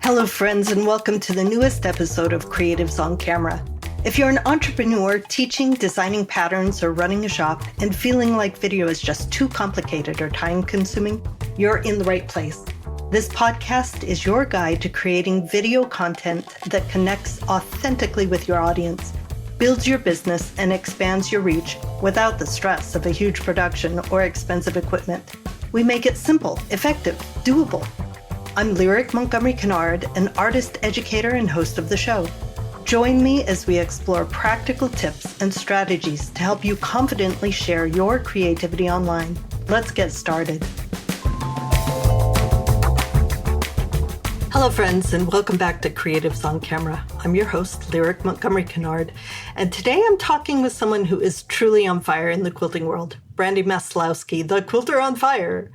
Hello, friends, and welcome to the newest episode of Creatives on Camera. If you're an entrepreneur teaching, designing patterns, or running a shop and feeling like video is just too complicated or time-consuming, you're in the right place. This podcast is your guide to creating video content that connects authentically with your audience, builds your business, and expands your reach without the stress of a huge production or expensive equipment. We make it simple, effective, doable. I'm Lyric Montgomery Kinard, an artist, educator, and host of the show. Join me as we explore practical tips and strategies to help you confidently share your creativity online. Let's get started. Hello, friends, and welcome back to Creatives on Camera. I'm your host, Lyric Montgomery Kinard, and today I'm talking with someone who is truly on fire in the quilting world, Brandy Maslowski, the Quilter on Fire.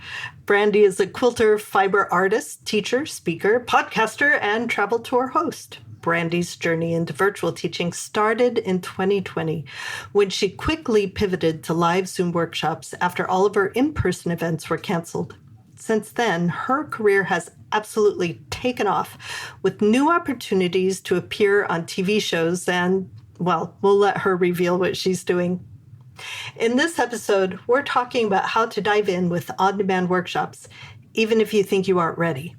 Brandy is a quilter, fiber artist, teacher, speaker, podcaster, and travel tour host. Brandy's journey into virtual teaching started in 2020 when she quickly pivoted to live Zoom workshops after all of her in-person events were canceled. Since then, her career has absolutely taken off with new opportunities to appear on TV shows and, well, we'll let her reveal what she's doing. In this episode, we're talking about how to dive in with on-demand workshops, even if you think you aren't ready,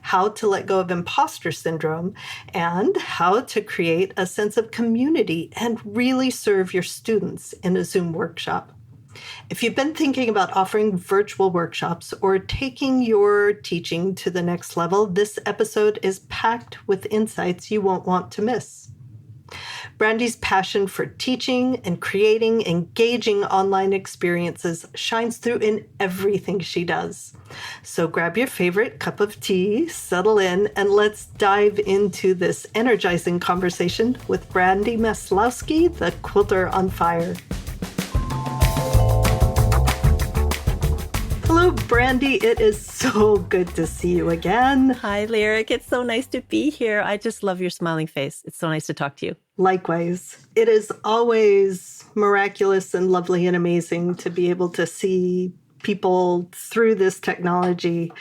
how to let go of imposter syndrome, and how to create a sense of community and really serve your students in a Zoom workshop. If you've been thinking about offering virtual workshops or taking your teaching to the next level, this episode is packed with insights you won't want to miss. Brandy's passion for teaching and creating engaging online experiences shines through in everything she does. So grab your favorite cup of tea, settle in, and let's dive into this energizing conversation with Brandy Maslowski, the Quilter on Fire. Hello, Brandy. It is so good to see you again. Hi, Lyric. It's so nice to be here. I just love your smiling face. It's so nice to talk to you. Likewise. It is always miraculous and lovely and amazing to be able to see people through this technology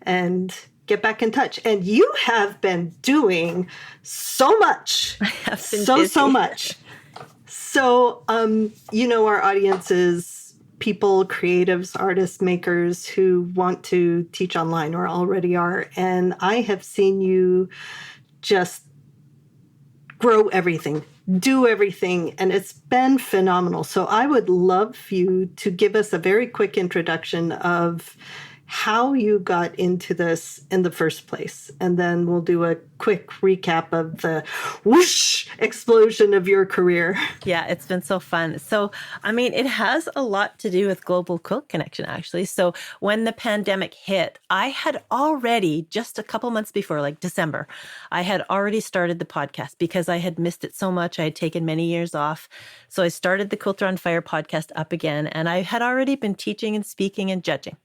and get back in touch. And you have been doing so much. I have been busy. So much. So, our audience is people, creatives, artists, makers who want to teach online or already are. And I have seen you just grow everything, do everything, and it's been phenomenal. So I would love you to give us a very quick introduction of how you got into this in the first place. And then we'll do a quick recap of the whoosh explosion of your career. Yeah, it's been so fun. So, it has a lot to do with Global Quilt Connection, actually. So when the pandemic hit, I had already, just a couple months before, like December, I had already started the podcast because I had missed it so much. I had taken many years off. So I started the Quilter on Fire podcast up again, and I had already been teaching and speaking and judging.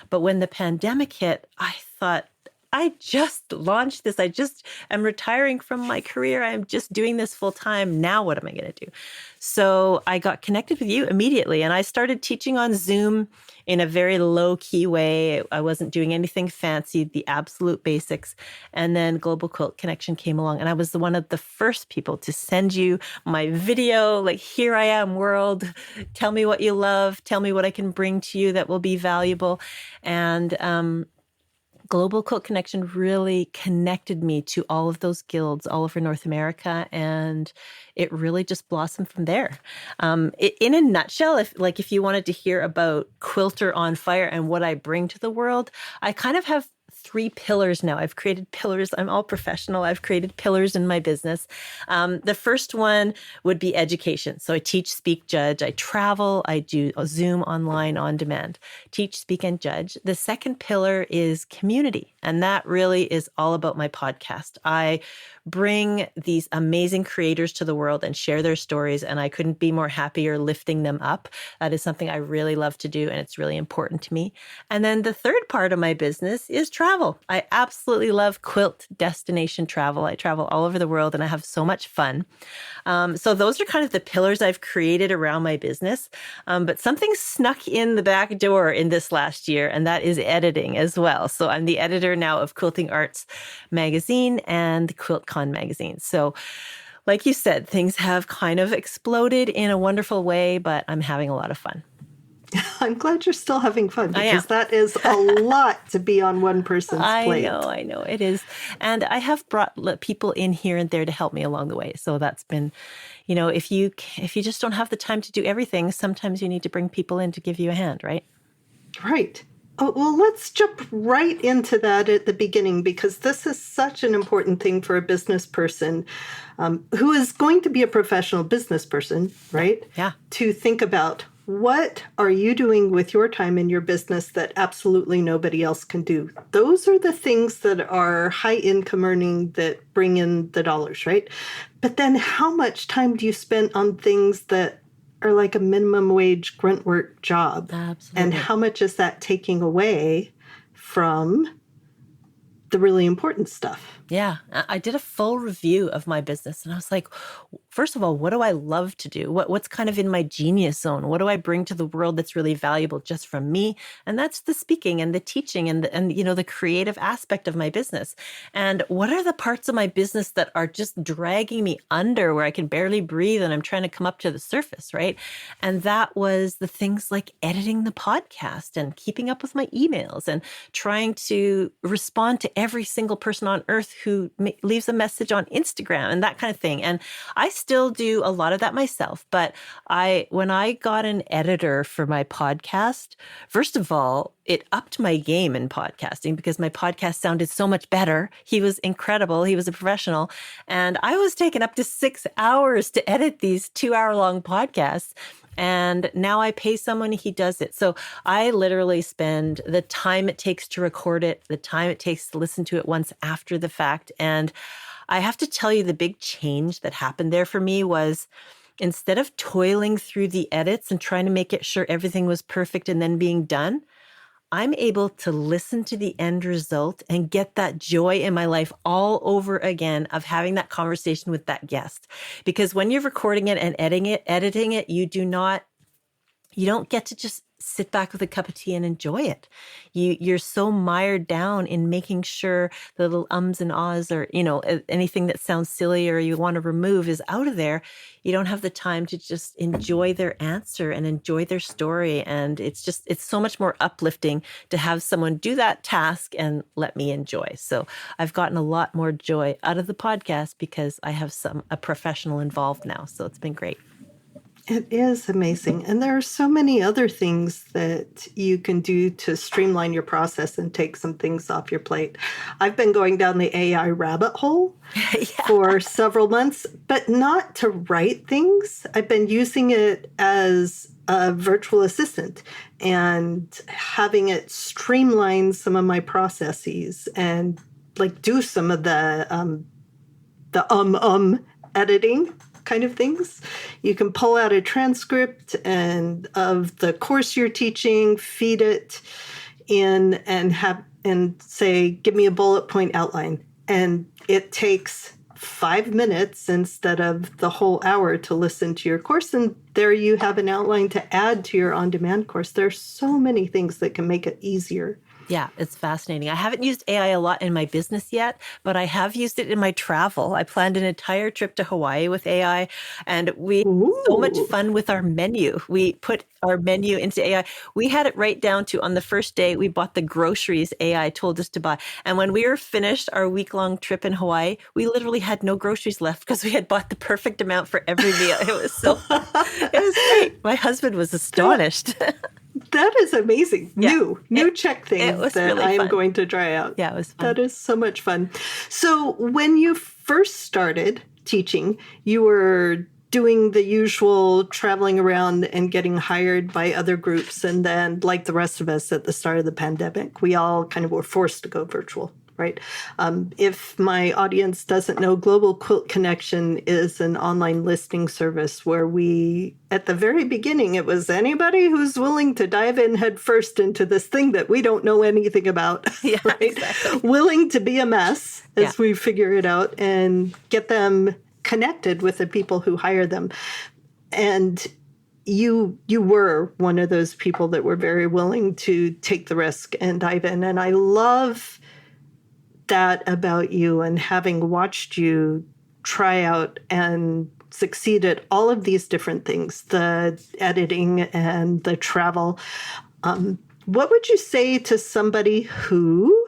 But when the pandemic hit, I thought, I just launched this. I just am retiring from my career. I'm just doing this full time. Now what am I going to do? So I got connected with you immediately, and I started teaching on Zoom in a very low-key way. I wasn't doing anything fancy, the absolute basics. And then Global Quilt Connection came along, and I was one of the first people to send you my video, like, here I am, world. Tell me what you love. Tell me what I can bring to you that will be valuable. And Global Quilt Connection really connected me to all of those guilds all over North America, and it really just blossomed from there. In a nutshell, if you wanted to hear about Quilter on Fire and what I bring to the world, I kind of have three pillars now. I've created pillars. I'm all professional. I've created pillars in my business. The first one would be education. So I teach, speak, judge. I travel. I do Zoom online on demand. Teach, speak, and judge. The second pillar is community. And that really is all about my podcast. I bring these amazing creators to the world and share their stories. And I couldn't be more happier lifting them up. That is something I really love to do. And it's really important to me. And then the third part of my business is travel. travel. I absolutely love quilt destination travel. I travel all over the world and I have so much fun. So those are kind of the pillars I've created around my business. But something snuck in the back door in this last year, and that is editing as well. So I'm the editor now of Quilting Arts magazine and QuiltCon magazine. So like you said, things have kind of exploded in a wonderful way, but I'm having a lot of fun. I'm glad you're still having fun because that is a lot to be on one person's plate. I know it is. And I have brought people in here and there to help me along the way. So that's been, if you just don't have the time to do everything, sometimes you need to bring people in to give you a hand, right? Right. Oh, well, let's jump right into that at the beginning because this is such an important thing for a business person who is going to be a professional business person, right? Yeah. To think about what are you doing with your time in your business that absolutely nobody else can do? Those are the things that are high income earning that bring in the dollars, right? But then how much time do you spend on things that are like a minimum wage grunt work job? Absolutely. And how much is that taking away from the really important stuff? Yeah, I did a full review of my business and I was like, first of all, what do I love to do? What's kind of in my genius zone? What do I bring to the world that's really valuable just from me? And that's the speaking and the teaching and the creative aspect of my business. And what are the parts of my business that are just dragging me under where I can barely breathe and I'm trying to come up to the surface, right? And that was the things like editing the podcast and keeping up with my emails and trying to respond to every single person on earth who leaves a message on Instagram and that kind of thing. And I still do a lot of that myself. But when I got an editor for my podcast, first of all, it upped my game in podcasting because my podcast sounded so much better. He was incredible. He was a professional. And I was taking up to 6 hours to edit these 2-hour-long podcasts. And now I pay someone, he does it. So I literally spend the time it takes to record it, the time it takes to listen to it once after the fact. And I have to tell you, the big change that happened there for me was instead of toiling through the edits and trying to make it sure everything was perfect and then being done, I'm able to listen to the end result and get that joy in my life all over again of having that conversation with that guest. Because when you're recording it and editing it, you don't get to just sit back with a cup of tea and enjoy it. You're so mired down in making sure the little ums and ahs or, anything that sounds silly or you want to remove is out of there. You don't have the time to just enjoy their answer and enjoy their story. And it's so much more uplifting to have someone do that task and let me enjoy. So I've gotten a lot more joy out of the podcast because I have a professional involved now. So it's been great. It is amazing. And there are so many other things that you can do to streamline your process and take some things off your plate. I've been going down the AI rabbit hole for several months, but not to write things. I've been using it as a virtual assistant and having it streamline some of my processes and like do some of the editing kind of things. You can pull out a transcript of the course you're teaching, feed it in and say, give me a bullet point outline. And it takes 5 minutes instead of the whole hour to listen to your course. And there you have an outline to add to your on-demand course. There's so many things that can make it easier. Yeah, it's fascinating. I haven't used AI a lot in my business yet, but I have used it in my travel. I planned an entire trip to Hawaii with AI, and we had so much fun with our menu. We put our menu into AI. We had it right down to on the first day, we bought the groceries AI told us to buy. And when we were finished our week-long trip in Hawaii, we literally had no groceries left because we had bought the perfect amount for every meal. It was so fun. It was great. My husband was astonished. That is amazing. Yeah. New check thing that really I am going to try out. Yeah, it was fun. That is so much fun. So when you first started teaching, you were doing the usual traveling around and getting hired by other groups. And then like the rest of us at the start of the pandemic, we all kind of were forced to go virtual. right? If my audience doesn't know, Global Quilt Connection is an online listing service where we, at the very beginning, it was anybody who's willing to dive in head first into this thing that we don't know anything about, Yeah, right? exactly. Willing to be a mess as we figure it out and get them connected with the people who hire them. And you were one of those people that were very willing to take the risk and dive in. And I love that about you, and having watched you try out and succeed at all of these different things, the editing and the travel. What would you say to somebody who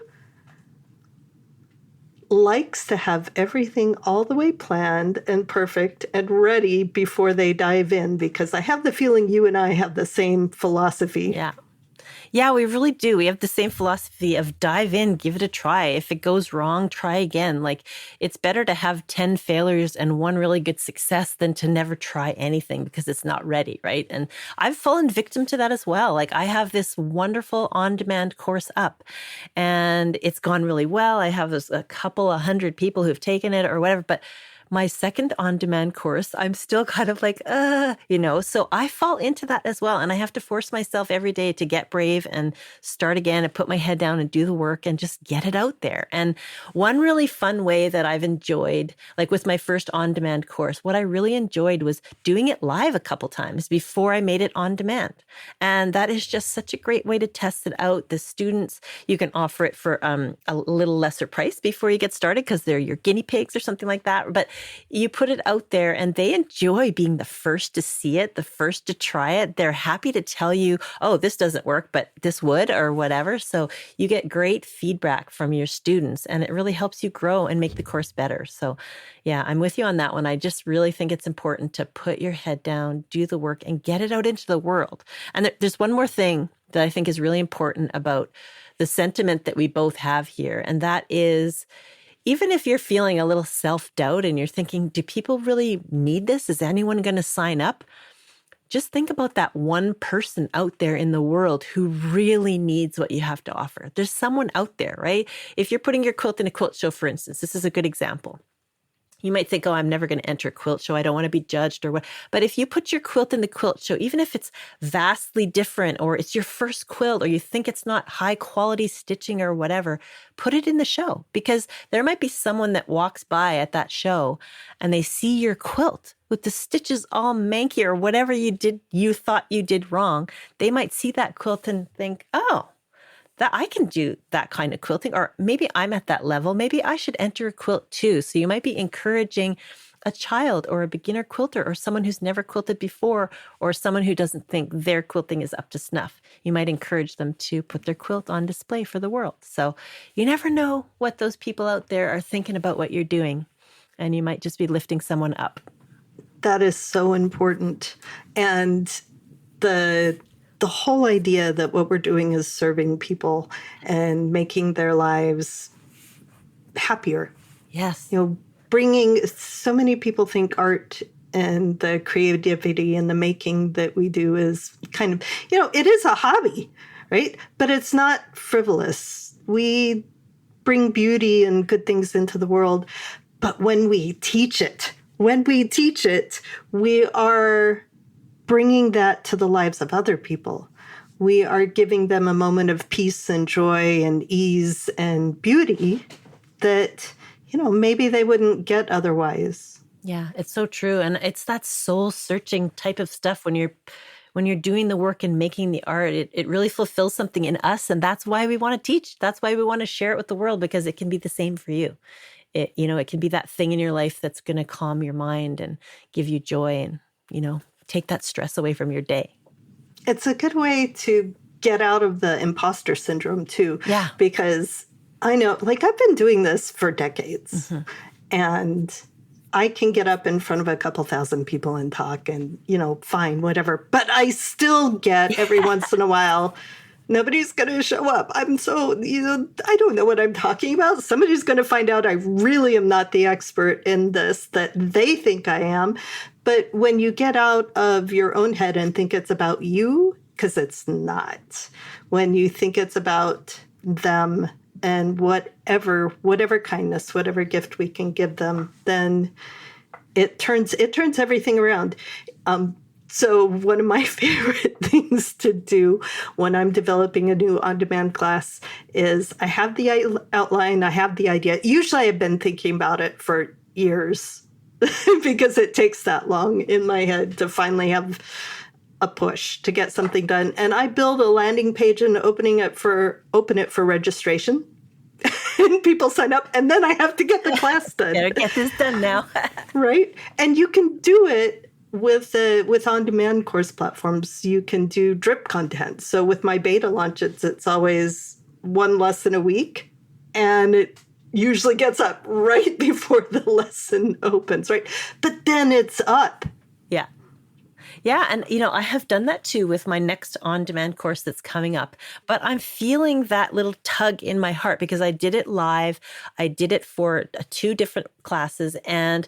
likes to have everything all the way planned and perfect and ready before they dive in? Because I have the feeling you and I have the same philosophy. Yeah. Yeah, we really do. We have the same philosophy of dive in, give it a try. If it goes wrong, try again. Like, it's better to have 10 failures and one really good success than to never try anything because it's not ready, right? And I've fallen victim to that as well. Like, I have this wonderful on-demand course up and it's gone really well. I have a couple 100 people who've taken it or whatever, but my second on-demand course, I'm still kind of like, so I fall into that as well. And I have to force myself every day to get brave and start again and put my head down and do the work and just get it out there. And one really fun way that I've enjoyed, like with my first on-demand course, what I really enjoyed was doing it live a couple times before I made it on demand. And that is just such a great way to test it out. The students, you can offer it for a little lesser price before you get started because they're your guinea pigs or something like that. But you put it out there and they enjoy being the first to see it, the first to try it. They're happy to tell you, oh, this doesn't work, but this would or whatever. So you get great feedback from your students and it really helps you grow and make the course better. So yeah, I'm with you on that one. I just really think it's important to put your head down, do the work and get it out into the world. And there's one more thing that I think is really important about the sentiment that we both have here. And that is, even if you're feeling a little self-doubt and you're thinking, do people really need this? Is anyone going to sign up? Just think about that one person out there in the world who really needs what you have to offer. There's someone out there, right? If you're putting your quilt in a quilt show, for instance, this is a good example. You might think, oh, I'm never going to enter a quilt show. I don't want to be judged or what. But if you put your quilt in the quilt show, even if it's vastly different or it's your first quilt or you think it's not high quality stitching or whatever, put it in the show because there might be someone that walks by at that show and they see your quilt with the stitches all manky or whatever you thought you did wrong. They might see that quilt and think, oh, that I can do that kind of quilting, or maybe I'm at that level. Maybe I should enter a quilt too. So you might be encouraging a child or a beginner quilter or someone who's never quilted before or someone who doesn't think their quilting is up to snuff. You might encourage them to put their quilt on display for the world. So you never know what those people out there are thinking about what you're doing. And you might just be lifting someone up. That is so important. And the whole idea that what we're doing is serving people and making their lives happier. Yes. Bringing, so many people think art and the creativity and the making that we do is kind of, it is a hobby, right? But it's not frivolous. We bring beauty and good things into the world. But when we teach it, we are bringing that to the lives of other people. We are giving them a moment of peace and joy and ease and beauty that, maybe they wouldn't get otherwise. Yeah, it's so true. And it's that soul searching type of stuff when you're doing the work and making the art, it really fulfills something in us. And that's why we want to teach. That's why we want to share it with the world, because it can be the same for you. It can be that thing in your life that's going to calm your mind and give you joy and, take that stress away from your day. It's a good way to get out of the imposter syndrome too. Yeah. Because I know, I've been doing this for decades, and I can get up in front of a couple thousand people and talk and, fine, whatever. But I still get every once in a while, nobody's going to show up. I'm so, I don't know what I'm talking about. Somebody's going to find out I really am not the expert in this that they think I am. But when you get out of your own head and think it's about you, because it's not, when you think it's about them and whatever kindness, whatever gift we can give them, then it turns everything around. So one of my favorite things to do when I'm developing a new on-demand class is I have the outline, I have the idea. Usually I've been thinking about it for years because it takes that long in my head to finally have a push to get something done. And I build a landing page and open it for registration. And people sign up, and then I have to get the class done. Better get this done now. Right? And you can do it with on-demand course platforms. You can do drip content. So with my beta launches, it's always one lesson a week, and it usually gets up right before the lesson opens, right? But then it's up. Yeah. Yeah. And, I have done that too with my next on-demand course that's coming up. But I'm feeling that little tug in my heart because I did it live. I did it for 2 different classes, and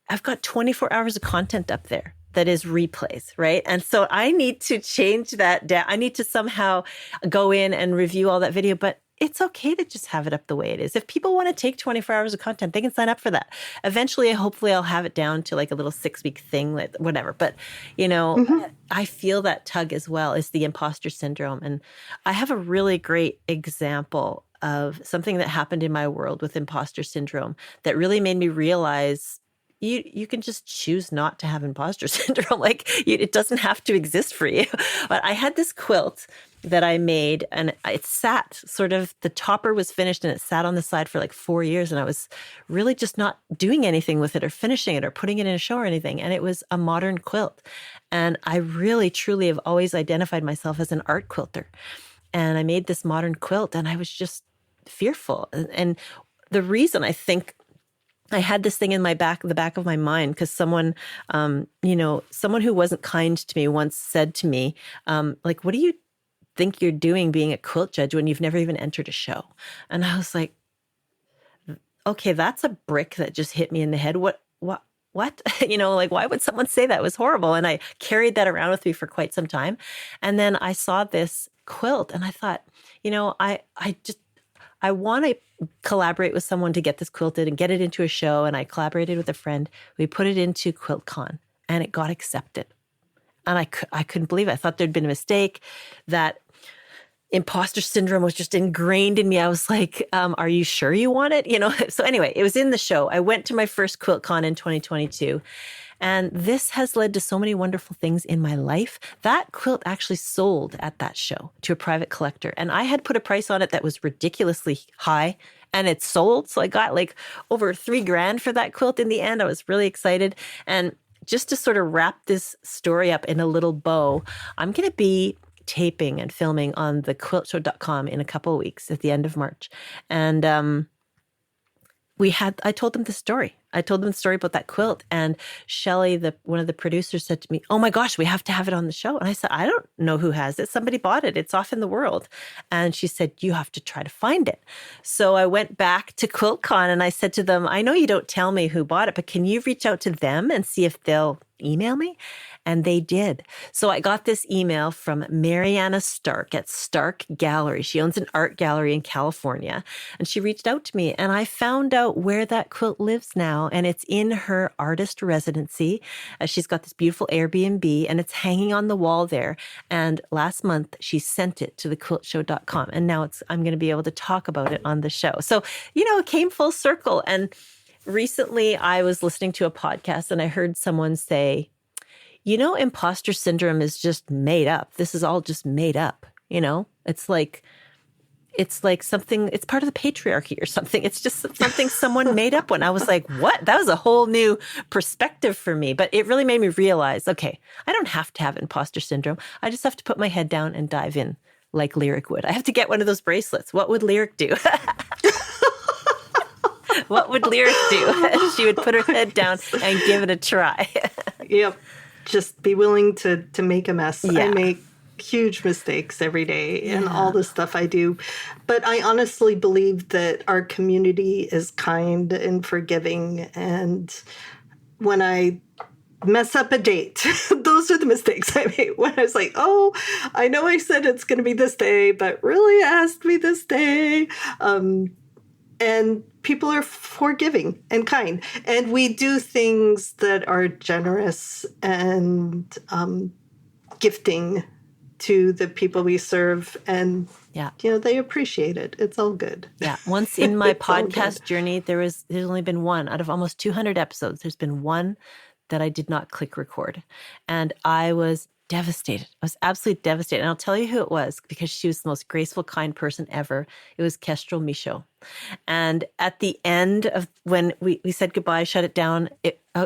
I've got 24 hours of content up there that is replays, right? And so I need to change that down. I need to somehow go in and review all that video, but it's okay to just have it up the way it is. If people want to take 24 hours of content, they can sign up for that. Eventually, hopefully I'll have it down to like a little 6-week thing, whatever. But, I feel that tug as well is the imposter syndrome. And I have a really great example of something that happened in my world with imposter syndrome that really made me realize you can just choose not to have imposter syndrome. It doesn't have to exist for you. But I had this quilt that I made, and it sat the topper was finished and it sat on the side for like 4 years. And I was really just not doing anything with it or finishing it or putting it in a show or anything. And it was a modern quilt. And I really, truly have always identified myself as an art quilter. And I made this modern quilt, and I was just fearful. And the reason I think I had this thing in the back of my mind, because someone who wasn't kind to me once said to me, what do you think you're doing being a quilt judge when you've never even entered a show? And I was like, okay, that's a brick that just hit me in the head. What? Why would someone say that? It was horrible. And I carried that around with me for quite some time. And then I saw this quilt and I thought, I want to collaborate with someone to get this quilted and get it into a show. And I collaborated with a friend. We put it into QuiltCon and it got accepted. And I couldn't believe it. I thought there'd been a mistake, that imposter syndrome was just ingrained in me. I was like, are you sure you want it? So anyway, it was in the show. I went to my first QuiltCon in 2022. And this has led to so many wonderful things in my life. That quilt actually sold at that show to a private collector. And I had put a price on it that was ridiculously high, and it sold. So I got like over $3,000 for that quilt in the end. I was really excited. And just to sort of wrap this story up in a little bow, I'm going to be taping and filming on the quiltshow.com in a couple of weeks at the end of March. And I told them the story. I told them the story about that quilt, and Shelley, one of the producers, said to me, "Oh my gosh, we have to have it on the show." And I said, "I don't know who has it. Somebody bought it. It's off in the world." And she said, "You have to try to find it." So I went back to QuiltCon and I said to them, "I know you don't tell me who bought it, but can you reach out to them and see if they'll email me?" And they did. So I got this email from Mariana Stark at Stark Gallery. She owns an art gallery in California. And she reached out to me, and I found out where that quilt lives now. And it's in her artist residency. She's got this beautiful Airbnb, and it's hanging on the wall there. And last month, she sent it to thequiltshow.com. And now I'm going to be able to talk about it on the show. So, it came full circle. And recently, I was listening to a podcast, and I heard someone say, imposter syndrome is just made up. This is all just made up. It's like something, it's part of the patriarchy or something. It's just something someone made up when I was like, what? That was a whole new perspective for me. But it really made me realize, okay, I don't have to have imposter syndrome. I just have to put my head down and dive in like Lyric would. I have to get one of those bracelets. What would Lyric do? What would Lyric do? She would put her head down and give it a try. Yep. Just be willing to make a mess. Yeah. I make huge mistakes every day in all the stuff I do. But I honestly believe that our community is kind and forgiving. And when I mess up a date. Those are the mistakes I made when I was like, oh, I know I said it's going to be this day, but really asked me this day. And people are forgiving and kind. And we do things that are generous and gifting to the people we serve. And, they appreciate it. It's all good. Yeah. Once in my podcast journey, there's only been one out of almost 200 episodes. There's been one that I did not click record. And I was devastated. I was absolutely devastated. And I'll tell you who it was, because she was the most graceful, kind person ever. It was Kestrel Michaud. And at the end of when we said goodbye, shut it down,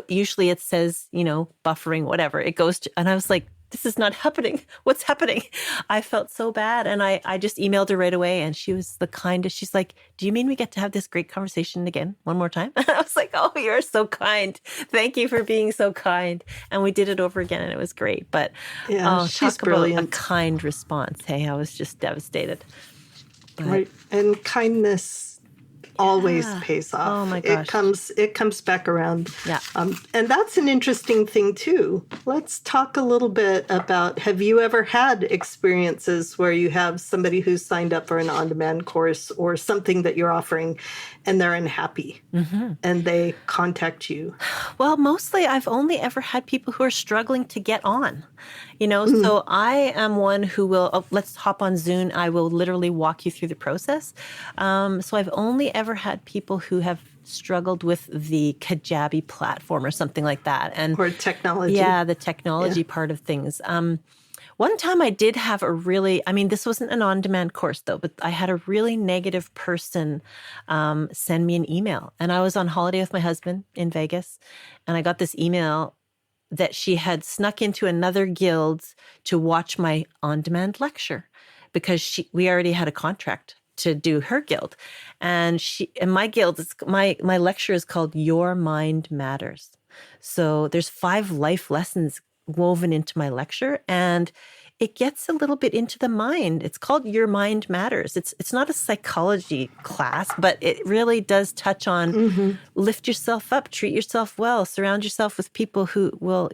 usually it says, buffering, whatever. It goes to, and I was like, this is not happening. What's happening? I felt so bad. And I just emailed her right away, and she was the kindest. She's like, do you mean we get to have this great conversation again one more time? And I was like, oh, you're so kind. Thank you for being so kind. And we did it over again, and it was great. But she's talk brilliant. about a kind response. Hey, I was just devastated. But, right. And kindness always pays off. Oh my gosh. It comes back around. Yeah. And that's an interesting thing too. Let's talk a little bit about, have you ever had experiences where you have somebody who's signed up for an on-demand course or something that you're offering and they're unhappy and they contact you? Well, mostly I've only ever had people who are struggling to get on. So I am one who will, let's hop on Zoom. I will literally walk you through the process. So I've only ever had people who have struggled with the Kajabi platform or something like that. Or technology. Yeah, the technology part of things. One time I did have this wasn't an on-demand course though, but I had a really negative person send me an email. And I was on holiday with my husband in Vegas, and I got this email that she had snuck into another guild to watch my on-demand lecture, because we already had a contract to do her guild. And my guild my lecture is called Your Mind Matters. So there's 5 life lessons woven into my lecture, and it gets a little bit into the mind. It's called Your Mind Matters. It's not a psychology class, but it really does touch on lift yourself up, treat yourself well, surround yourself with people who will,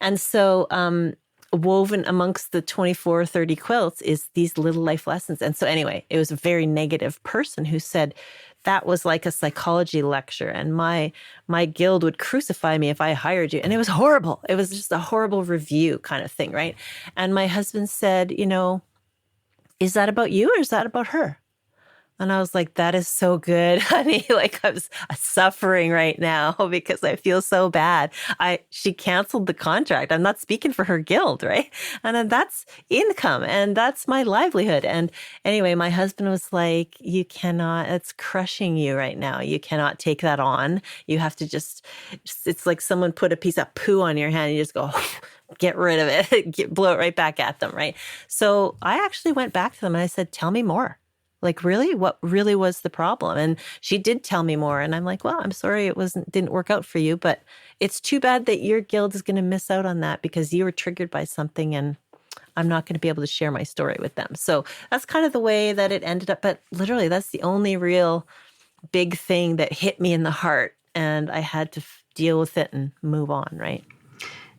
and so woven amongst the 24 or 30 quilts is these little life lessons. And so anyway, it was a very negative person who said that was like a psychology lecture, and my guild would crucify me if I hired you. And it was horrible. It was just a horrible review kind of thing, right? And my husband said, is that about you or is that about her? And I was like, that is so good, honey. Like, I'm suffering right now because I feel so bad. She canceled the contract. I'm not speaking for her guild, right? And then that's income and that's my livelihood. And anyway, my husband was like, you cannot, it's crushing you right now. You cannot take that on. You have to it's like someone put a piece of poo on your hand and you just go, get rid of it, blow it right back at them, right? So I actually went back to them and I said, tell me more. Like, really? What really was the problem? And she did tell me more. And I'm like, well, I'm sorry it didn't work out for you, but it's too bad that your guild is going to miss out on that because you were triggered by something and I'm not going to be able to share my story with them. So that's kind of the way that it ended up. But literally, that's the only real big thing that hit me in the heart. And I had to deal with it and move on, right?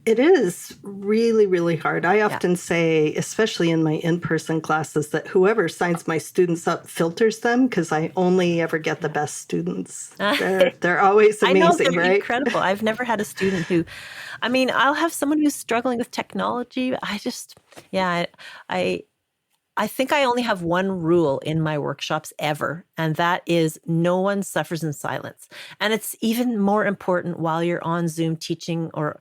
It is really, really hard. I often say, especially in my in-person classes, that whoever signs my students up filters them because I only ever get the best students. They're always amazing, I know they're right? incredible. I've never had a student who, I'll have someone who's struggling with technology. I think I only have one rule in my workshops ever, and that is no one suffers in silence. And it's even more important while you're on Zoom teaching or,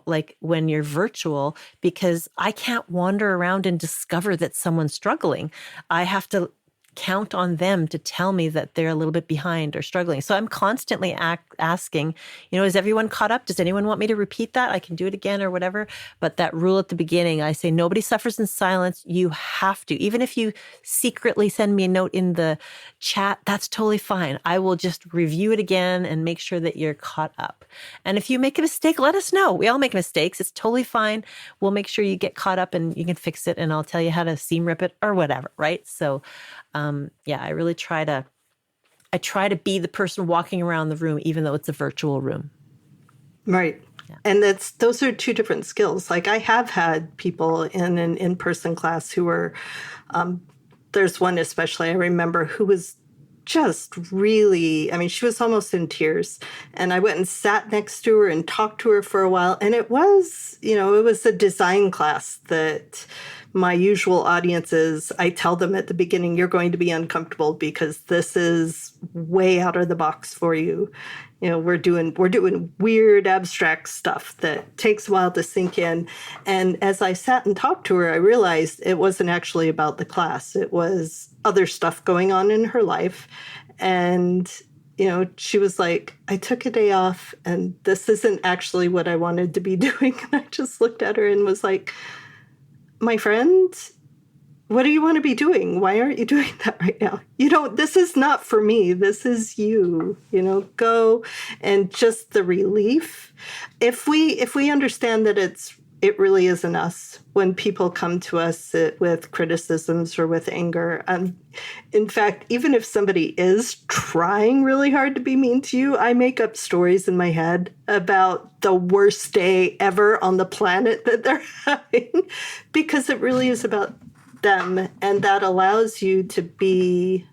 like when you're virtual, because I can't wander around and discover that someone's struggling. I have to count on them to tell me that they're a little bit behind or struggling. So I'm constantly asking, is everyone caught up? Does anyone want me to repeat that? I can do it again or whatever. But that rule at the beginning, I say, nobody suffers in silence. You have to. Even if you secretly send me a note in the chat, that's totally fine. I will just review it again and make sure that you're caught up. And if you make a mistake, let us know. We all make mistakes. It's totally fine. We'll make sure you get caught up and you can fix it. And I'll tell you how to seam rip it or whatever, right? So I really try to be the person walking around the room, even though it's a virtual room. Right. And those are two different skills. Like I have had people in an in-person class who were, there's one especially I remember who was just really, I mean, she was almost in tears. And I went and sat next to her and talked to her for a while. And it was, it was a design class that my usual audiences, I tell them at the beginning, you're going to be uncomfortable because this is way out of the box for you. We're doing weird abstract stuff that takes a while to sink in. And as I sat and talked to her, I realized it wasn't actually about the class. It was other stuff going on in her life. And, she was like, I took a day off and this isn't actually what I wanted to be doing. And I just looked at her and was like, my friend, what do you want to be doing? Why aren't you doing that right now? This is not for me. This is you, go. And just the relief. If we understand that it really isn't us when people come to us with criticisms or with anger. In fact, even if somebody is trying really hard to be mean to you, I make up stories in my head about the worst day ever on the planet that they're having because it really is about them, and that allows you to be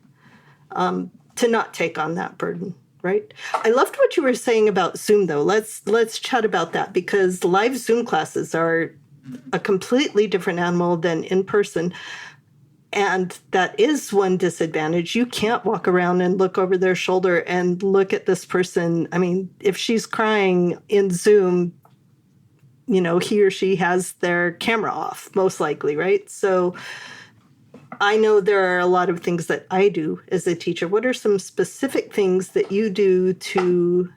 to not take on that burden, right? I loved what you were saying about Zoom, though. Let's chat about that because live Zoom classes are a completely different animal than in person, and that is one disadvantage. You can't walk around and look over their shoulder and look at this person. I mean, if she's crying in Zoom, he or she has their camera off, most likely, right? So I know there are a lot of things that I do as a teacher. What are some specific things that you do to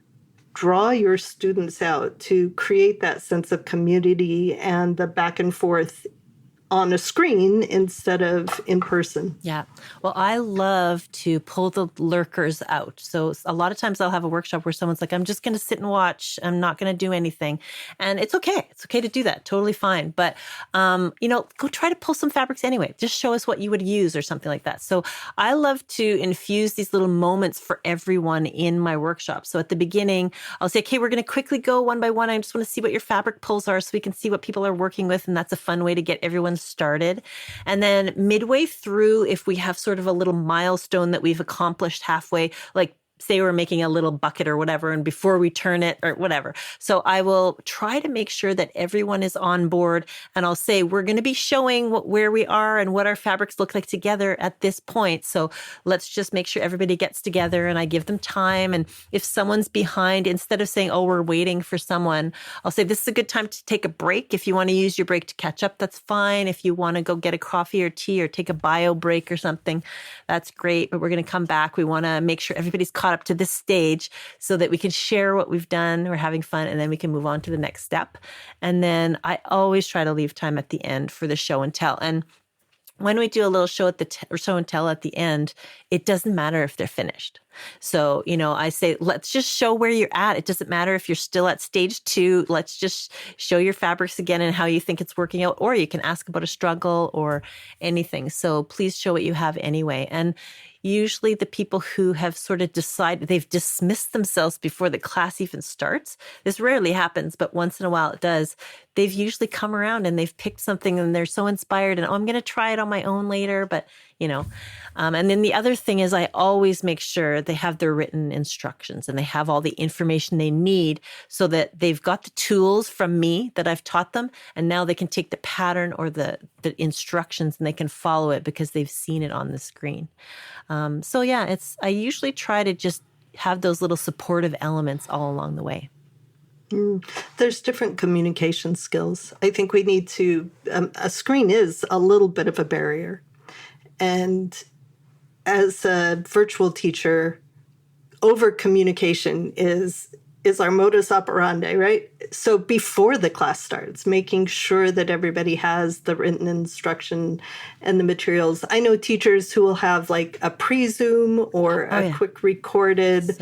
draw your students out, to create that sense of community and the back and forth on a screen instead of in person? Yeah. Well, I love to pull the lurkers out. So a lot of times I'll have a workshop where someone's like, I'm just going to sit and watch. I'm not going to do anything. And it's okay. It's okay to do that. Totally fine. But, go try to pull some fabrics anyway. Just show us what you would use or something like that. So I love to infuse these little moments for everyone in my workshop. So at the beginning, I'll say, okay, we're going to quickly go one by one. I just want to see what your fabric pulls are so we can see what people are working with. And that's a fun way to get everyone started. And then midway through, if we have sort of a little milestone that we've accomplished halfway, like say we're making a little bucket or whatever, and before we turn it or whatever. So I will try to make sure that everyone is on board, and I'll say, we're going to be showing where we are and what our fabrics look like together at this point. So let's just make sure everybody gets together, and I give them time. And if someone's behind, instead of saying, oh, we're waiting for someone, I'll say, this is a good time to take a break. If you want to use your break to catch up, that's fine. If you want to go get a coffee or tea or take a bio break or something, that's great. But we're going to come back. We want to make sure everybody's caught up to this stage so that we can share what we've done. We're having fun, and then we can move on to the next step. And then I always try to leave time at the end for the show and tell. And when we do a little show or show and tell at the end, it doesn't matter if they're finished. So, I say, let's just show where you're at. It doesn't matter if you're still at stage 2. Let's just show your fabrics again and how you think it's working out, or you can ask about a struggle or anything. So please show what you have anyway. And usually the people who have sort of decided they've dismissed themselves before the class even starts, this rarely happens, but once in a while it does, they've usually come around and they've picked something and they're so inspired and, I'm going to try it on my own later. But, and then the other thing is I always make sure they have their written instructions and they have all the information they need so that they've got the tools from me that I've taught them. And now they can take the pattern or the instructions and they can follow it because they've seen it on the screen. I usually try to just have those little supportive elements all along the way. There's different communication skills. I think we need to, a screen is a little bit of a barrier. And as a virtual teacher, over communication is our modus operandi, right? So before the class starts, making sure that everybody has the written instruction and the materials. I know teachers who will have like a pre-Zoom or quick recorded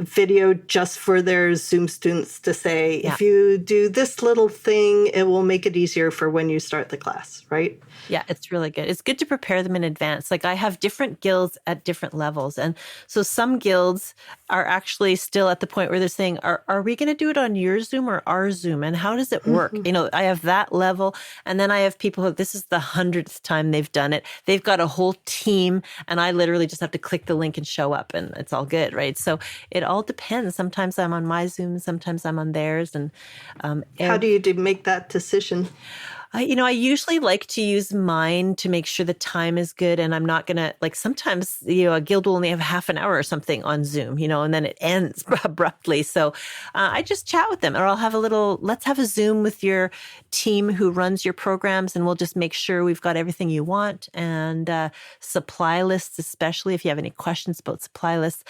video just for their Zoom students to say, if you do this little thing, it will make it easier for when you start the class, right? Yeah, it's really good. It's good to prepare them in advance. Like I have different guilds at different levels. And so some guilds are actually still at the point where they're saying, are we going to do it on your Zoom or our Zoom? And how does it work? I have that level. And then I have people who, this is the 100th time they've done it. They've got a whole team and I literally just have to click the link and show up and it's all good, right? So it all depends. Sometimes I'm on my Zoom, sometimes I'm on theirs. And how do you make that decision? I usually like to use mine to make sure the time is good. And I'm not going to, like, sometimes, a guild will only have half an hour or something on Zoom, and then it ends abruptly. So I just chat with them or I'll have let's have a Zoom with your team who runs your programs and we'll just make sure we've got everything you want. And supply lists, especially if you have any questions about supply lists.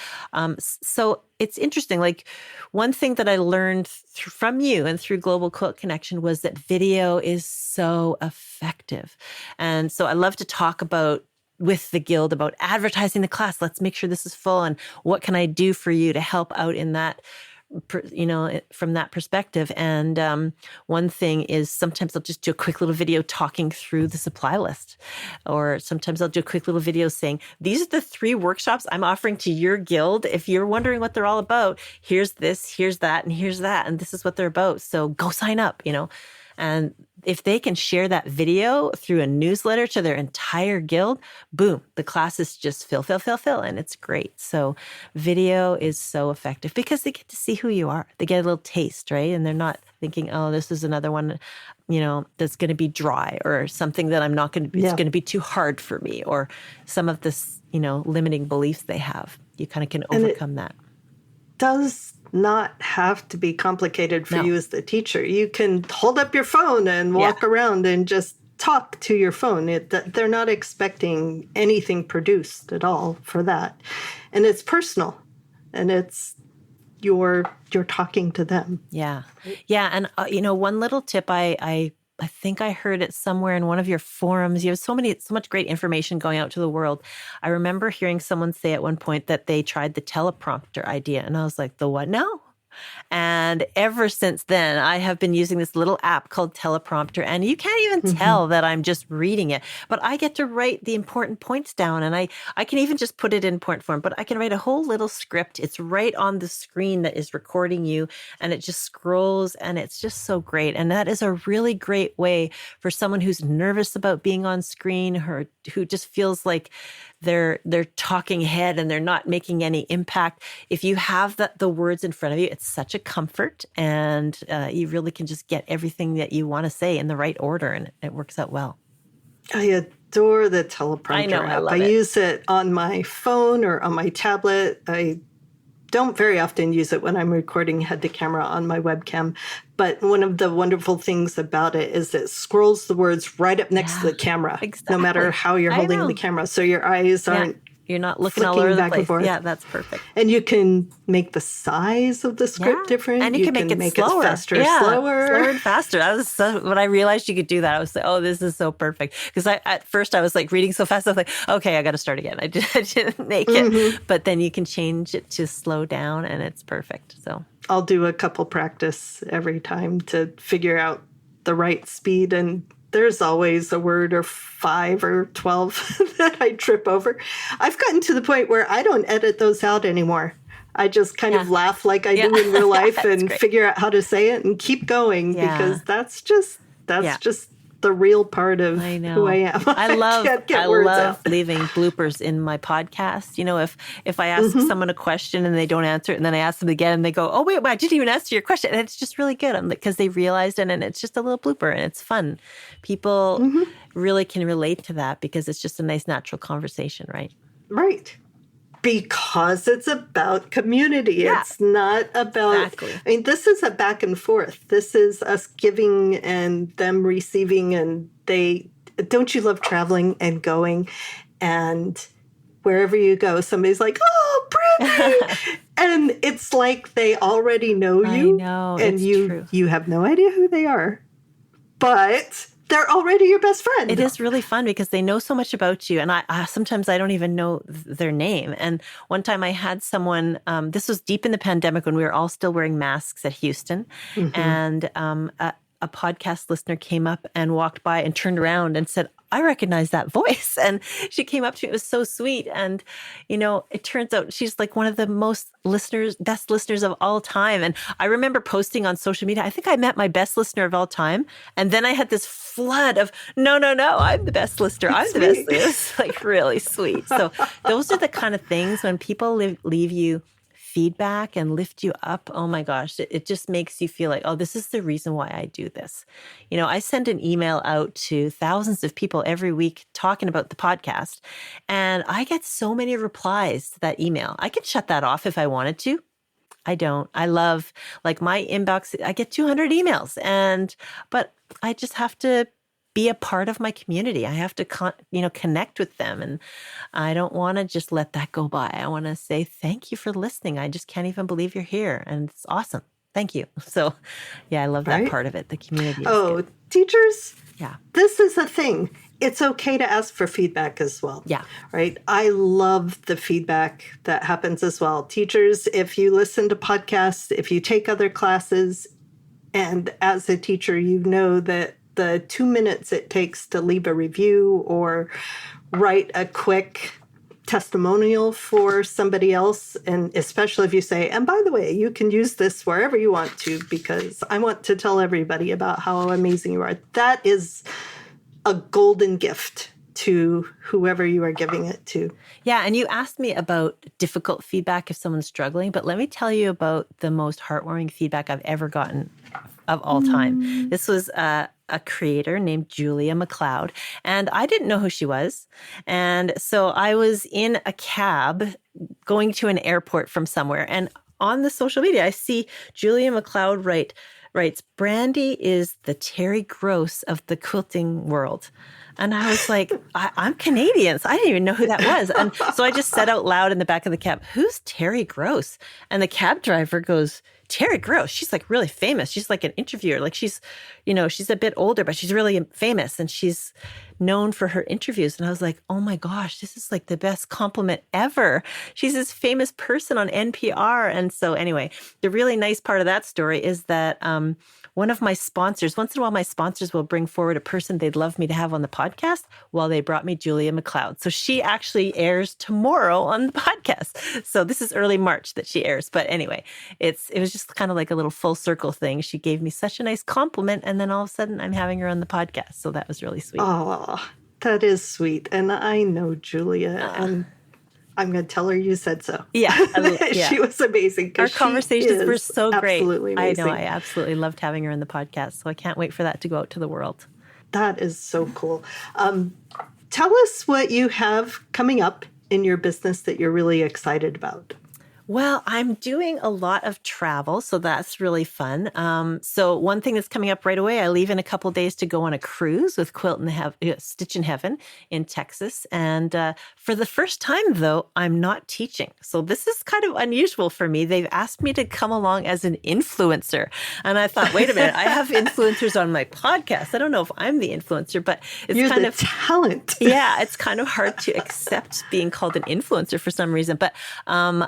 So it's interesting. Like one thing that I learned from you and through Global Quilt Connection was that video is so effective. And so I love to talk with the guild about advertising the class. Let's make sure this is full. And what can I do for you to help out in that, from that perspective. And one thing is sometimes I'll just do a quick little video talking through the supply list. Or sometimes I'll do a quick little video saying, these are the 3 workshops I'm offering to your guild. If you're wondering what they're all about, here's this, here's that, and here's that. And this is what they're about. So go sign up, And if they can share that video through a newsletter to their entire guild, boom, the classes just fill, and it's great. So video is so effective because they get to see who you are. They get a little taste, right? And they're not thinking, oh, this is another one, that's going to be dry or something that I'm not going to, it's going to be too hard for me or some of this, limiting beliefs they have. You kind of can overcome that. Does not have to be complicated for you as the teacher. You can hold up your phone and walk around and just talk to your phone. They're not expecting anything produced at all for that. And it's personal. And it's you're talking to them. Yeah. Yeah. And, one little tip I think I heard it somewhere in one of your forums. You have so much great information going out to the world. I remember hearing someone say at one point that they tried the teleprompter idea. And I was like, the what now? And ever since then, I have been using this little app called Teleprompter. And you can't even tell that I'm just reading it. But I get to write the important points down. And I can even just put it in point form. But I can write a whole little script. It's right on the screen that is recording you. And it just scrolls. And it's just so great. And that is a really great way for someone who's nervous about being on screen or who just feels like they're talking head and they're not making any impact. If you have the words in front of you, it's such a comfort and you really can just get everything that you want to say in the right order and it works out well. I adore the teleprompter app. I use it on my phone or on my tablet. I don't very often use it when I'm recording head to camera on my webcam. But one of the wonderful things about it is it scrolls the words right up next to the camera, no matter how you're holding the camera. So your eyes aren't You're not looking all over the place. Yeah, that's perfect. And you can make the size of the script different. And you can make it slower. Faster, slower and faster. That was when I realized you could do that. I was like, oh, this is so perfect. Because at first I was like reading so fast. I was like, okay, I got to start again. I didn't make it. But then you can change it to slow down and it's perfect. So I'll do a couple practice every time to figure out the right speed, and there's always a word or 5 or 12 that I trip over. I've gotten to the point where I don't edit those out anymore. I just kind of laugh like I do in real life and figure out how to say it and keep going because that's just the real part of who I am. I love leaving bloopers in my podcast. You know, if I ask someone a question and they don't answer it, and then I ask them again and they go, oh, wait, I didn't even answer your question. And it's just really good because they realized it and it's just a little blooper and it's fun. People really can relate to that because it's just a nice natural conversation, right? Right. Because it's about community. Yeah. It's not about, I mean, this is a back and forth. This is us giving and them receiving. And don't you love traveling and going? And wherever you go, somebody's like, oh, Brandy. And it's like they already know you. I know, and it's true. You have no idea who they are. But they're already your best friend. It is really fun because they know so much about you. And I sometimes I don't even know their name. And one time I had someone, this was deep in the pandemic when we were all still wearing masks at Houston. And a podcast listener came up and walked by and turned around and said, I recognize that voice. And she came up to me. It was so sweet. And, it turns out she's like one of the best listeners of all time. And I remember posting on social media, I think I met my best listener of all time. And then I had this flood of, no, I'm the best listener. I'm the best listener. It was like really sweet. So those are the kind of things when people leave you feedback and lift you up. Oh my gosh, it just makes you feel like, oh, this is the reason why I do this. I send an email out to thousands of people every week talking about the podcast, and I get so many replies to that email. I could shut that off if I wanted to. I don't. I love, like, my inbox, I get 200 emails, but I just have to be a part of my community. I have to, connect with them. And I don't want to just let that go by. I want to say, thank you for listening. I just can't even believe you're here. And it's awesome. Thank you. So yeah, I love that part of it. The community. Oh, teachers. Yeah. This is a thing. It's okay to ask for feedback as well. Yeah. Right. I love the feedback that happens as well. Teachers, if you listen to podcasts, if you take other classes, and as a teacher, you know that the 2 minutes it takes to leave a review or write a quick testimonial for somebody else, and especially if you say, and by the way, you can use this wherever you want to, because I want to tell everybody about how amazing you are. That is a golden gift to whoever you are giving it to. Yeah. And you asked me about difficult feedback if someone's struggling, but let me tell you about the most heartwarming feedback I've ever gotten of all time. This was a creator named Julia McLeod, and I didn't know who she was. And so I was in a cab going to an airport from somewhere, and on the social media, I see Julia McLeod writes, Brandy is the Terry Gross of the quilting world. And I was like, I'm Canadian, so I didn't even know who that was. And so I just said out loud in the back of the cab, who's Terry Gross? And the cab driver goes, Terry Gross, she's like really famous. She's like an interviewer. Like she's a bit older, but she's really famous and she's known for her interviews. And I was like, oh my gosh, this is like the best compliment ever. She's this famous person on NPR. And so anyway, the really nice part of that story is that one of my sponsors, once in a while, my sponsors will bring forward a person they'd love me to have on the podcast. Well, they brought me Julia McLeod. So she actually airs tomorrow on the podcast. So this is early March that she airs. But anyway, it was just kind of like a little full circle thing. She gave me such a nice compliment. And then all of a sudden I'm having her on the podcast. So that was really sweet. Oh, that is sweet. And I know Julia, and I'm going to tell her you said so. Yeah. She was amazing. Our conversations were so great. Absolutely amazing. I know. I absolutely loved having her in the podcast. So I can't wait for that to go out to the world. That is so cool. Tell us what you have coming up in your business that you're really excited about. Well, I'm doing a lot of travel, so that's really fun. So one thing that's coming up right away, I leave in a couple of days to go on a cruise with Stitch in Heaven in Texas. And for the first time, though, I'm not teaching. So this is kind of unusual for me. They've asked me to come along as an influencer. And I thought, wait a minute, I have influencers on my podcast. I don't know if I'm the influencer, but You're kind of talent. Yeah, it's kind of hard to accept being called an influencer for some reason. But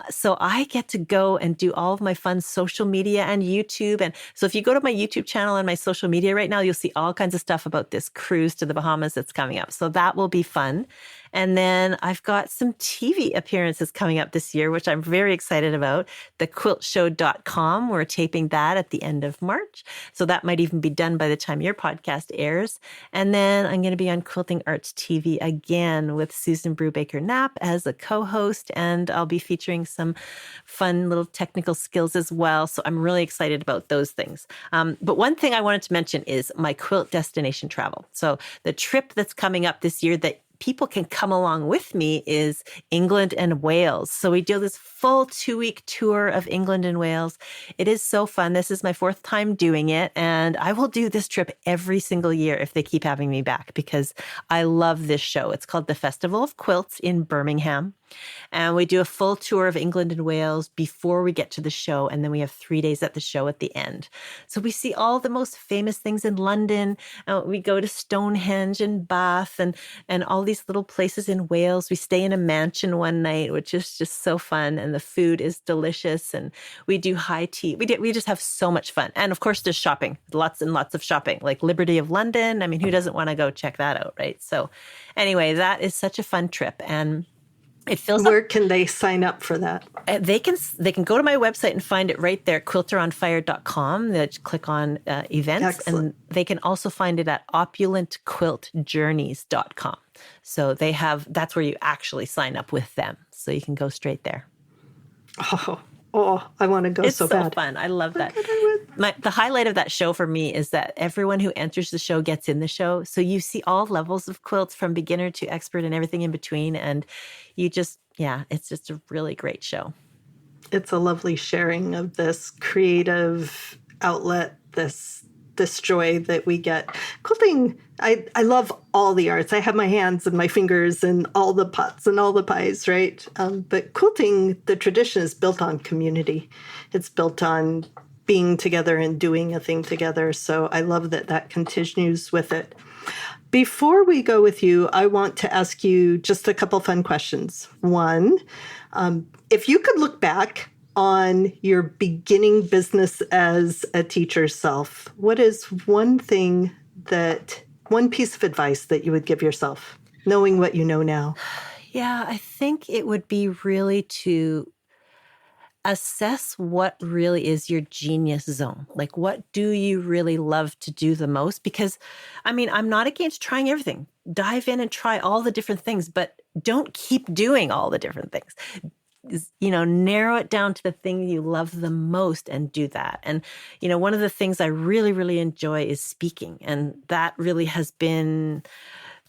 so I get to go and do all of my fun social media and YouTube. And so if you go to my YouTube channel and my social media right now, you'll see all kinds of stuff about this cruise to the Bahamas that's coming up. So that will be fun. And then I've got some TV appearances coming up this year, which I'm very excited about. TheQuiltShow.com. We're taping that at the end of March. So that might even be done by the time your podcast airs. And then I'm going to be on Quilting Arts TV again with Susan Brubaker-Knapp as a co-host. And I'll be featuring some fun little technical skills as well. So I'm really excited about those things. But one thing I wanted to mention is my quilt destination travel. So the trip that's coming up this year that people can come along with me is England and Wales. So we do this full 2-week tour of England and Wales. It is so fun. This is my 4th time doing it. And I will do this trip every single year if they keep having me back because I love this show. It's called the Festival of Quilts in Birmingham. And we do a full tour of England and Wales before we get to the show. And then we have 3 days at the show at the end. So we see all the most famous things in London. We go to Stonehenge and Bath and all these little places in Wales. We stay in a mansion one night, which is just so fun. And the food is delicious. And we do high tea. We just have so much fun. And of course, there's shopping, lots and lots of shopping, like Liberty of London. I mean, who doesn't want to go check that out, right? So anyway, that is such a fun trip. And it fills Where can they sign up for that? They can go to my website and find it right there, quilteronfire.com. They click on events. Excellent. And they can also find it at opulentquiltjourneys.com. So that's where you actually sign up with them. So you can go straight there. Oh, I want to go It's so bad. It's so fun. I love that. The highlight of that show for me is that everyone who enters the show gets in the show. So you see all levels of quilts from beginner to expert and everything in between. And it's just a really great show. It's a lovely sharing of this creative outlet, this joy that we get. Quilting, I love all the arts. I have my hands and my fingers and all the pots and all the pies, right? But quilting, the tradition is built on community. It's built on being together and doing a thing together. So I love that continues with it. Before we go with you, I want to ask you just a couple fun questions. One, if you could look back on your beginning business as a teacher self, what is one piece of advice that you would give yourself, knowing what you know now? Yeah, I think it would be really to assess what really is your genius zone. Like, what do you really love to do the most? Because, I mean, I'm not against trying everything. Dive in and try all the different things, but don't keep doing all the different things. Narrow it down to the thing you love the most and do that. And, one of the things I really, really enjoy is speaking. And that really has been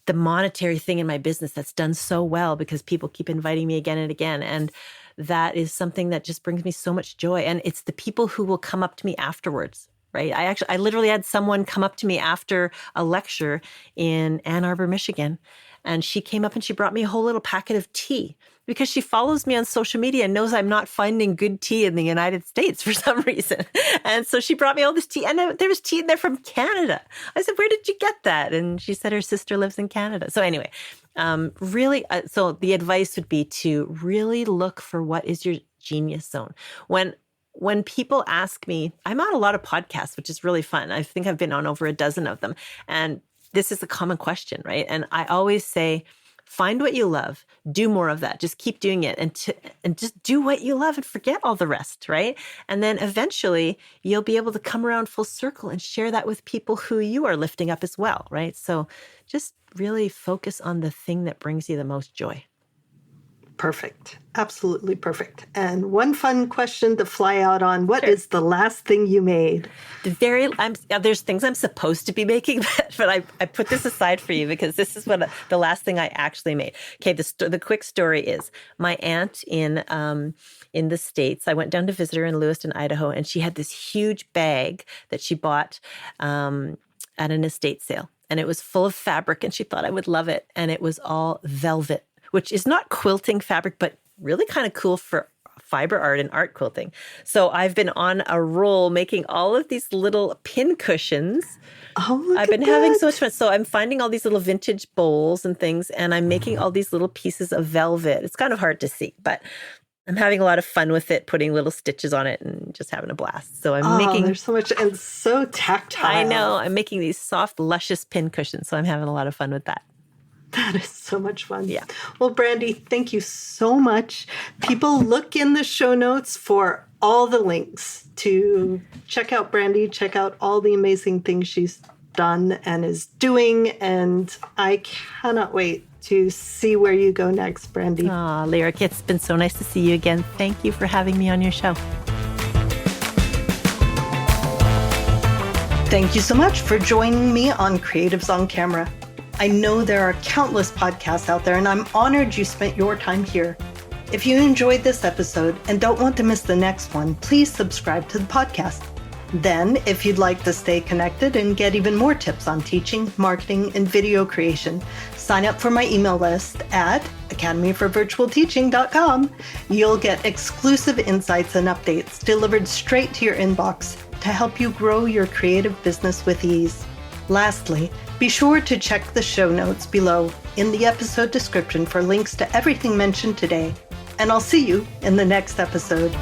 the monetary thing in my business that's done so well because people keep inviting me again and again. And that is something that just brings me so much joy. And it's the people who will come up to me afterwards, right? I literally had someone come up to me after a lecture in Ann Arbor, Michigan. And she came up and she brought me a whole little packet of tea because she follows me on social media and knows I'm not finding good tea in the United States for some reason. And so she brought me all this tea, and there was tea in there from Canada. I said, "Where did you get that?" And she said her sister lives in Canada. So anyway, so the advice would be to really look for what is your genius zone. When people ask me, I'm on a lot of podcasts, which is really fun. I think I've been on over a dozen of them. And this is a common question, right? And I always say, find what you love, do more of that. Just keep doing it and just do what you love and forget all the rest, right? And then eventually you'll be able to come around full circle and share that with people who you are lifting up as well, right? So just really focus on the thing that brings you the most joy. Perfect. Absolutely perfect. And one fun question to fly out on. What is the last thing you made? There's things I'm supposed to be making, but I put this aside for you because this is the last thing I actually made. Okay, the quick story is my aunt in the States, I went down to visit her in Lewiston, Idaho, and she had this huge bag that she bought at an estate sale. And it was full of fabric, and she thought I would love it. And it was all velvet, which is not quilting fabric, but really kind of cool for fiber art and art quilting. So I've been on a roll making all of these little pin cushions. I've been having so much fun. So I'm finding all these little vintage bowls and things, and I'm making all these little pieces of velvet. It's kind of hard to see, but I'm having a lot of fun with it, putting little stitches on it and just having a blast. So I'm making... there's so much, and so tactile. I know. I'm making these soft, luscious pin cushions. So I'm having a lot of fun with that. That is so much fun. Yeah. Well, Brandy, thank you so much. People, look in the show notes for all the links to check out Brandy, check out all the amazing things she's done and is doing. And I cannot wait to see where you go next, Brandy. Aw, Lyric, it's been so nice to see you again. Thank you for having me on your show. Thank you so much for joining me on Creatives on Camera. I know there are countless podcasts out there, and I'm honored you spent your time here. If you enjoyed this episode and don't want to miss the next one, please subscribe to the podcast. Then, if you'd like to stay connected and get even more tips on teaching, marketing, and video creation, Sign up for my email list at academyforvirtualteaching.com. You'll get exclusive insights and updates delivered straight to your inbox to help you grow your creative business with ease. Lastly, be sure to check the show notes below in the episode description for links to everything mentioned today. And I'll see you in the next episode.